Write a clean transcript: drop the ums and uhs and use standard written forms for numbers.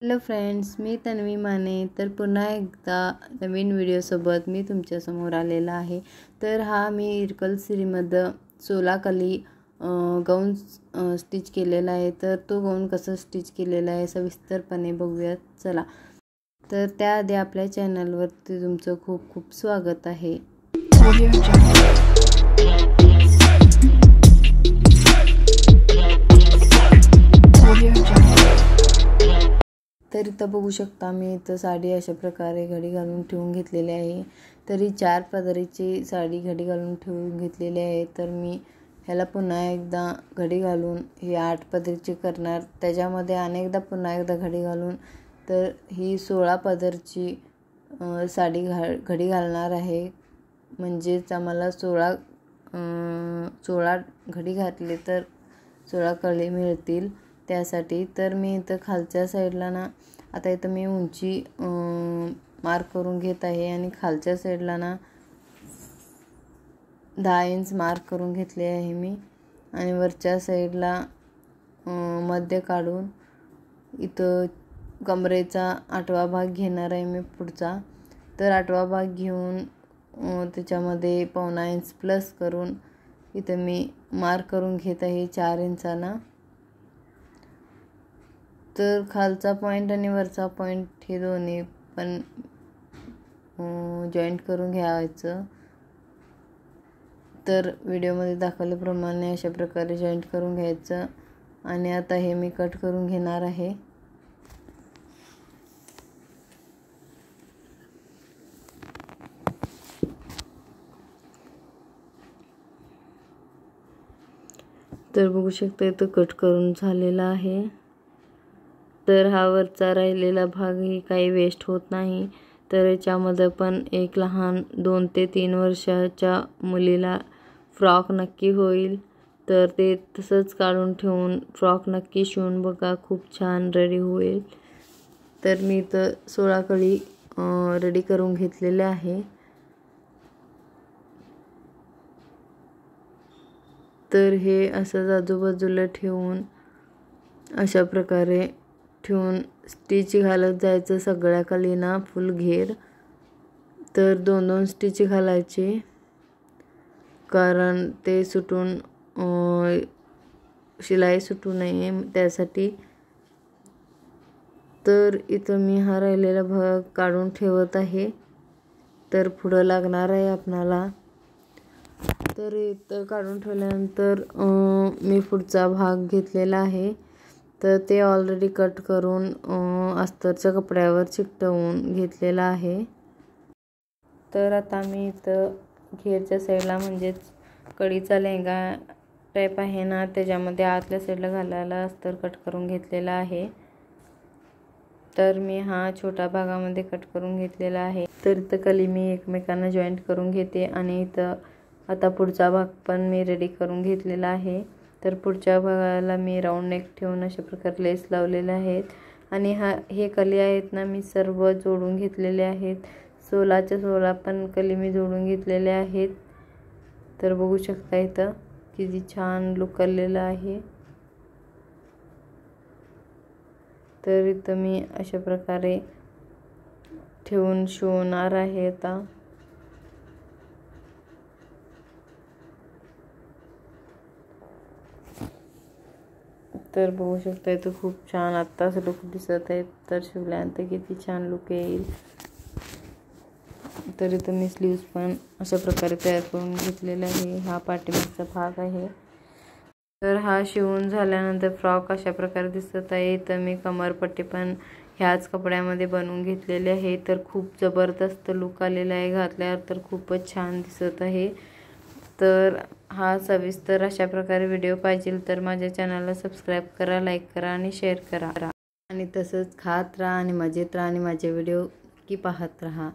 Hello friends, मी तन्वी माने. तर पुन्हा एकदा नवीन व्हिडिओसोबत मी तुमच्यासमोर आलेला आहे. तर हा मी इरकल सिरीमध्ये 16 कली गाऊन स्टिच केलेला आहे. तर तो गाऊन कसं स्टिच केलेला आहे सविस्तरपणे बघूयात चला. तर त्याआधी आपल्या चॅनलवरती तुमचं खूप खूप स्वागत आहे. तर इथं बघू शकता मी इथं साडी अशा प्रकारे घडी घालून ठेवून घेतलेली आहे. तरी 4 पदरीची साडी घडी घालून ठेवून घेतलेली आहे. तर मी ह्याला पुन्हा एकदा घडी घालून ही 8 पदरीची करणार. त्याच्यामध्ये अनेकदा पुन्हा एकदा घडी घालून तर ही 16 पदरची साडी घडी घालणार आहे. म्हणजेच आम्हाला 16 घडी घातले तर 16 कळी मिळतील त्यासाठी. तर मी इथं खालच्या साईडला ना आता इथं मी उंची मार्क करून घेत आहे आणि खालच्या साईडला ना 10 इंच मार्क करून घेतले आहे मी. आणि वरच्या साईडला मध्य काढून इथं कमरेचा 8वा भाग घेणार आहे मी पुढचा. तर 8वा भाग घेऊन त्याच्यामध्ये 1.25 इंच प्लस करून इथं मी मार्क करून घेत आहे 4 इंचाना. तर खालचा पॉईंट आणि वरचा पॉईंट हे दोन्ही पण जॉईंट करून घ्यायचं. तर व्हिडिओमध्ये दाखवल्याप्रमाणे अशा प्रकारे जॉईंट करून घ्यायचं. आणि आता हे मी कट करून घेणार आहे. तर बघू शकता इथं कट करून झालेला आहे. तर हा वरचा राहिलेला भागही काही वेस्ट होत नाही. तर याच्यामध्ये पण एक लहान 2 ते 3 वर्षाच्या मुलीला फ्रॉक नक्की होईल. तर ते तसंच काढून ठेवून फ्रॉक नक्की शिवून बघा, खूप छान रेडी होईल. तर मी इथं 16 कळी रेडी करून घेतलेले आहे. तर हे असंच आजूबाजूला ठेवून अशा प्रकारे ठेवून स्टिच घालत जायचं सगळ्या कलीना फुल घेर. तर 2-2 स्टिच घालायचे कारण ते सुटून शिलाई सुटू नये त्यासाठी. तर इथं मी हा राहिलेला भाग काढून ठेवत आहे. तर पुढं लागणार आहे आपणाला. तर इथं काढून ठेवल्यानंतर मी पुढचा भाग घेतलेला आहे. तर ते ऑलरेडी कट करून अस्तरच्या कपड्यावर चिकटवून घेतलेला आहे. तर आता मी इथं घेरच्या साईडला म्हणजेच कळीचा लेंगा टाईप आहे ना त्याच्यामध्ये आतल्या साईडला घालायला अस्तर कट करून घेतलेला आहे. तर मी हा छोटा भागामध्ये कट करून घेतलेला आहे. तर इथं कली मी एकमेकांना जॉईंट करून घेते आणि इथं आता पुढचा भाग पण मी रेडी करून घेतलेला आहे. तर पुढच्या भागाला मी राऊंड नेक ठेवून अशा प्रकारे लेस लावलेले आहेत. आणि हे कली आहेत ना मी सर्व जोडून घेतलेले आहेत. 16च्या 16 पण कली मी जोडून घेतलेले आहेत. तर बघू शकता इथं किती छान लुक आलेला आहे. तर इथं मी अशा प्रकारे ठेवून शिवणार आहे आता. तर बघू शकता इथं खूप छान आत्ताच लुक दिसत आहे. तर शिवल्यानंतर किती छान लुक येईल. तर इथं मी स्लीव्स पण अशा प्रकारे तयार करून घेतलेला आहे. हा पाठीमागचा भाग आहे. तर हा शिवून झाल्यानंतर फ्रॉक अशा प्रकारे दिसत आहे. तर मी कमरपट्टी पण ह्याच कपड्यामध्ये बनवून घेतलेले आहे. तर खूप जबरदस्त लुक आलेला आहे घातल्यावर. तर खूपच छान दिसत आहे. तर हा सविस्तर अशा प्रकारे व्हिडिओ पाहिजे तर माझ्या चॅनलला सबस्क्राईब करा, लाईक करा आणि शेअर करा. आणि तसंच खात राहा आणि मजेत राहा आणि माझे व्हिडिओ की पाहत राहा.